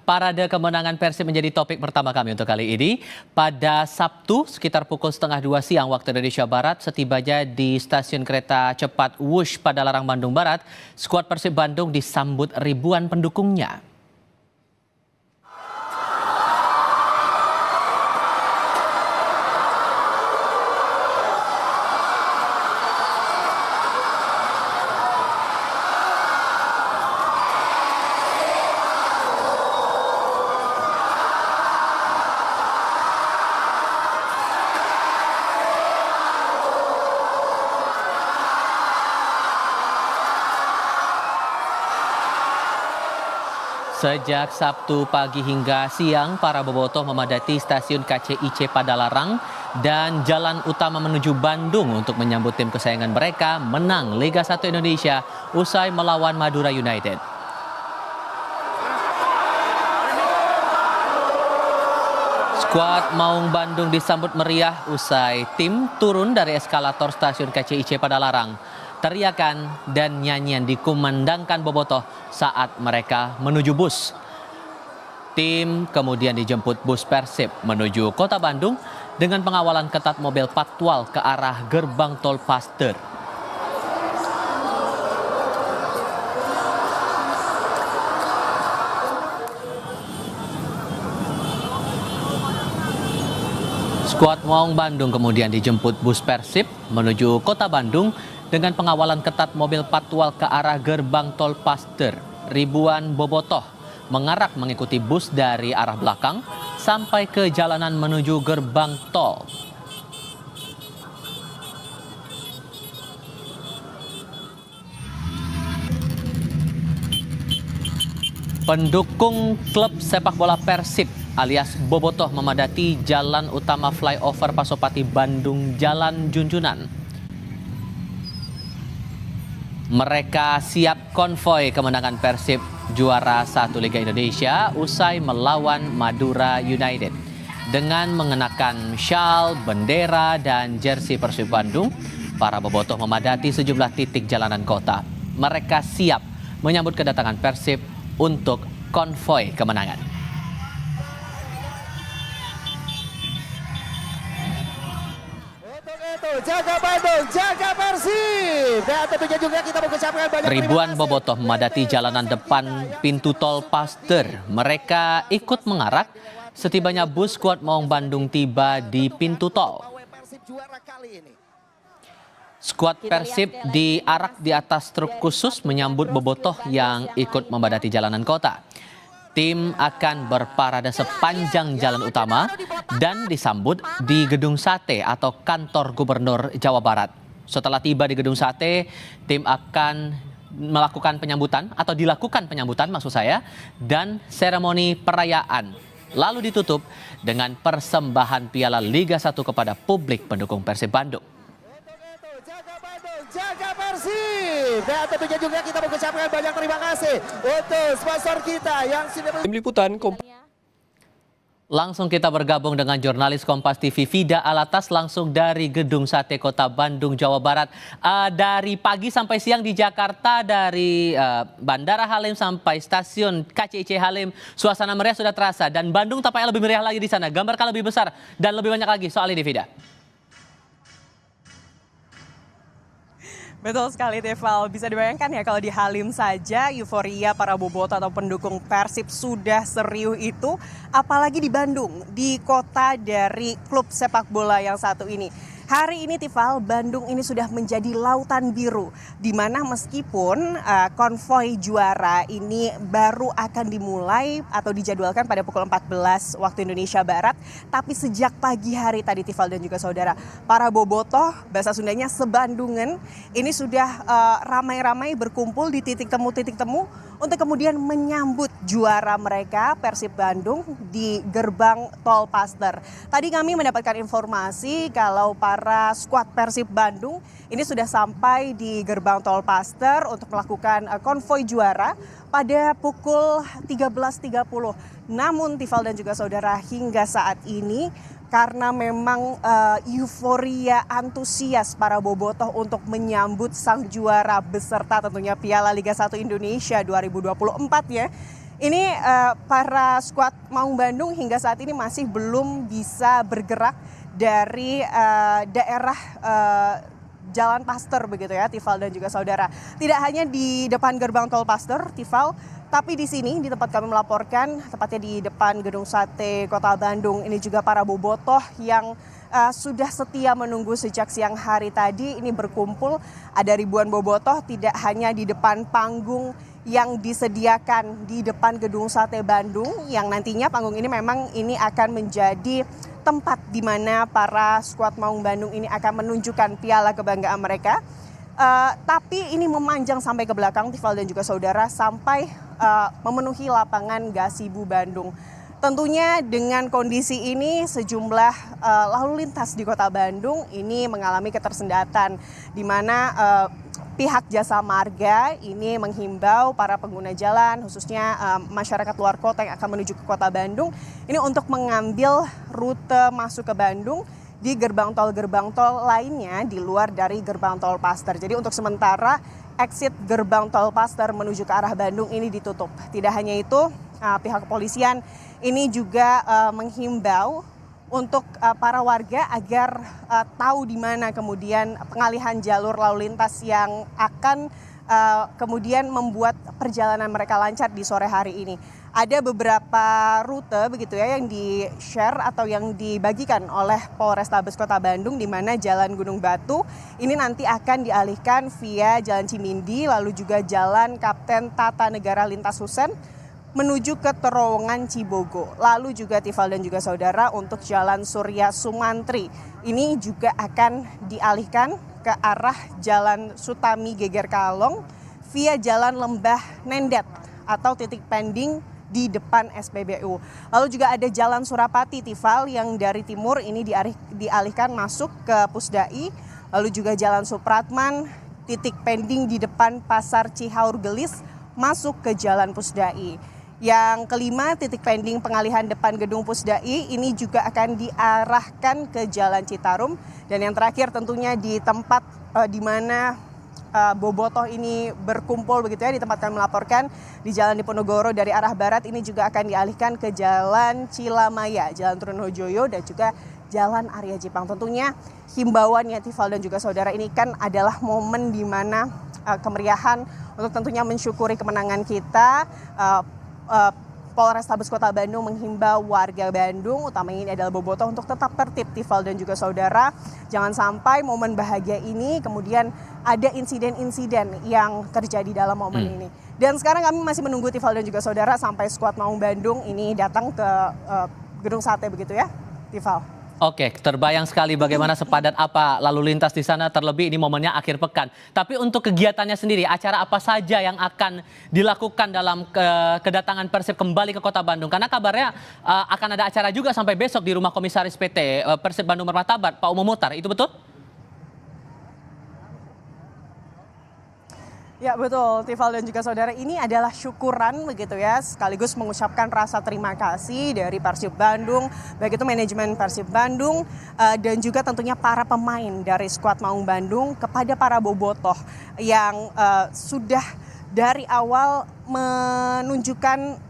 Parade kemenangan Persib menjadi topik pertama kami untuk kali ini. Pada Sabtu sekitar pukul 1:30 siang waktu Indonesia Barat, setibanya di stasiun kereta cepat Wush Padalarang, Bandung Barat, skuad Persib Bandung disambut ribuan pendukungnya. Sejak Sabtu pagi hingga siang, para bobotoh memadati stasiun KCIC Padalarang dan jalan utama menuju Bandung untuk menyambut tim kesayangan mereka menang Liga 1 Indonesia usai melawan Madura United. Skuad Maung Bandung disambut meriah usai tim turun dari eskalator stasiun KCIC Padalarang. Teriakan dan nyanyian dikumandangkan bobotoh saat mereka menuju bus. Tim kemudian dijemput bus Persib menuju kota Bandung dengan pengawalan ketat mobil patwal ke arah gerbang tol Paster. Skuad Maung Bandung kemudian dijemput bus Persib menuju kota Bandung dengan pengawalan ketat mobil patwal ke arah gerbang tol Paster. Ribuan bobotoh mengarak mengikuti bus dari arah belakang sampai ke jalanan menuju gerbang tol. Pendukung klub sepak bola Persib alias bobotoh memadati jalan utama flyover Pasopati Bandung Jalan Junjunan. Mereka siap konvoi kemenangan Persib juara 1 Liga Indonesia usai melawan Madura United. Dengan mengenakan syal, bendera, dan jersey Persib Bandung, para bobotoh memadati sejumlah titik jalanan kota. Mereka siap menyambut kedatangan Persib untuk konvoi kemenangan. Jaga Bandung, jaga Persib. Dan tentunya juga kita mengucapkan banyak ribuan bobotoh memadati jalanan depan pintu tol Paster. Mereka ikut mengarak setibanya bus skuad Maung Bandung tiba di pintu tol. Skuad Persib diarak di atas truk khusus menyambut bobotoh yang ikut memadati jalanan kota. Tim akan berparade sepanjang jalan utama dan disambut di Gedung Sate atau kantor Gubernur Jawa Barat. Setelah tiba di Gedung Sate, tim akan melakukan penyambutan atau dilakukan penyambutan maksud saya dan seremoni perayaan. Lalu ditutup dengan persembahan Piala Liga 1 kepada publik pendukung Persib Bandung. Jaga Persib. Dan tentunya juga kita mengucapkan banyak terima kasih untuk sponsor kita yang sudah Tim Liputan Langsung kita bergabung dengan jurnalis Kompas TV Vida Alatas langsung dari Gedung Sate Kota Bandung, Jawa Barat. Dari pagi sampai siang di Jakarta, dari Bandara Halim sampai stasiun KCIC Halim, suasana meriah sudah terasa dan Bandung tampaknya lebih meriah lagi di sana. Gambarkan lebih besar dan lebih banyak lagi soal ini, Vida. Betul sekali, Teval. Bisa dibayangkan ya kalau di Halim saja euforia para bobotoh atau pendukung Persib sudah serius itu, apalagi di Bandung, di kota dari klub sepak bola yang satu ini. Hari ini, Tifal, Bandung ini sudah menjadi lautan biru, di mana meskipun konvoi juara ini baru akan dimulai atau dijadwalkan pada pukul 14 waktu Indonesia Barat, tapi sejak pagi hari tadi, Tifal dan juga saudara, para bobotoh, bahasa Sundanya sebandungan, ini sudah ramai-ramai berkumpul di titik temu untuk kemudian menyambut juara mereka Persib Bandung di gerbang tol Paster. Tadi kami mendapatkan informasi kalau para skuad Persib Bandung ini sudah sampai di gerbang tol Paster untuk melakukan konvoi juara pada pukul 13.30. Namun Tifal dan juga saudara, hingga saat ini karena memang euforia antusias para bobotoh untuk menyambut sang juara beserta tentunya Piala Liga 1 Indonesia 2024 ya. Ini para skuad Maung Bandung hingga saat ini masih belum bisa bergerak dari daerah Jalan Pasteur begitu ya, Tifal dan juga saudara. Tidak hanya di depan gerbang tol Pasteur, Tifal, tapi di sini di tempat kami melaporkan, tepatnya di depan Gedung Sate Kota Bandung, ini juga para bobotoh yang sudah setia menunggu sejak siang hari tadi ini berkumpul. Ada ribuan bobotoh tidak hanya di depan panggung yang disediakan di depan Gedung Sate Bandung, yang nantinya panggung ini memang ini akan menjadi tempat di mana para skuad Maung Bandung ini akan menunjukkan piala kebanggaan mereka. Tapi ini memanjang sampai ke belakang, Tifal dan juga saudara, sampai memenuhi lapangan Gasibu Bandung. Tentunya dengan kondisi ini sejumlah lalu lintas di kota Bandung ini mengalami ketersendatan, di mana pihak Jasa Marga ini menghimbau para pengguna jalan, khususnya masyarakat luar kota yang akan menuju ke kota Bandung, ini untuk mengambil rute masuk ke Bandung di gerbang tol lainnya di luar dari gerbang tol Pasteur. Jadi untuk sementara exit gerbang tol Pasteur menuju ke arah Bandung ini ditutup. Tidak hanya itu, pihak kepolisian ini juga menghimbau untuk para warga agar tahu di mana kemudian pengalihan jalur lalu lintas yang akan kemudian membuat perjalanan mereka lancar di sore hari ini. Ada beberapa rute begitu ya yang di-share atau yang dibagikan oleh Polrestabes Kota Bandung, di mana Jalan Gunung Batu ini nanti akan dialihkan via Jalan Cimindi, lalu juga Jalan Kapten Tata Negara Lintas Husen menuju ke terowongan Cibogo. Lalu juga Tifal dan juga saudara, untuk Jalan Surya Sumantri ini juga akan dialihkan ke arah Jalan Sutami Geger Kalong via Jalan Lembah Nendet atau titik pending di depan SPBU. Lalu juga ada Jalan Surapati, Tifal, yang dari timur ini dialihkan masuk ke Pusdai. Lalu juga Jalan Supratman, titik pending di depan Pasar Cihaur Gelis masuk ke Jalan Pusdai. Yang kelima, titik pending pengalihan depan gedung Pusdai ini juga akan diarahkan ke Jalan Citarum. Dan yang terakhir tentunya di tempat di mana bobotoh ini berkumpul begitu ya, di tempat kami melaporkan di Jalan Diponegoro dari arah barat ini juga akan dialihkan ke Jalan Cilamaya, Jalan Trunojoyo dan juga Jalan Arya Jipang. Tentunya himbauannya Tifal dan juga saudara, ini kan adalah momen di mana kemeriahan untuk tentunya mensyukuri kemenangan kita. Polrestabes Kota Bandung menghimbau warga Bandung, utamanya ini adalah bobotoh, untuk tetap tertib, Tifal dan juga saudara. Jangan sampai momen bahagia ini kemudian ada insiden-insiden yang terjadi dalam momen ini. Dan sekarang kami masih menunggu, Tifal dan juga saudara, sampai skuad Maung Bandung ini datang ke Gedung Sate begitu ya, Tifal. Oke, terbayang sekali bagaimana sepadat apa lalu lintas di sana, terlebih ini momennya akhir pekan. Tapi untuk kegiatannya sendiri, acara apa saja yang akan dilakukan dalam kedatangan Persib kembali ke Kota Bandung? Karena kabarnya akan ada acara juga sampai besok di rumah Komisaris PT Persib Bandung Martabat, Pak Umum Muhtar, itu betul? Ya betul, Tifal dan juga saudara, ini adalah syukuran begitu ya, sekaligus mengucapkan rasa terima kasih dari Persib Bandung, baik itu manajemen Persib Bandung dan juga tentunya para pemain dari skuad Maung Bandung kepada para bobotoh yang sudah dari awal menunjukkan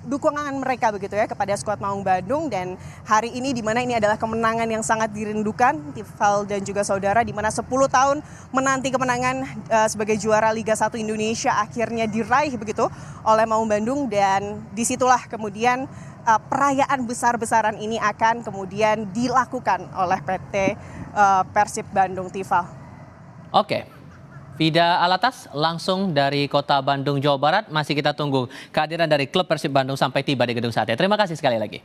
dukungan mereka begitu ya kepada skuad Maung Bandung. Dan hari ini di mana ini adalah kemenangan yang sangat dirindukan, Tifal dan juga saudara, di mana 10 tahun menanti kemenangan sebagai juara Liga 1 Indonesia akhirnya diraih begitu oleh Maung Bandung. Dan disitulah kemudian perayaan besar-besaran ini akan kemudian dilakukan oleh PT Persib Bandung, Tifal. Oke. Fida Alatas langsung dari Kota Bandung, Jawa Barat. Masih kita tunggu kehadiran dari klub Persib Bandung sampai tiba di Gedung Sate. Terima kasih sekali lagi.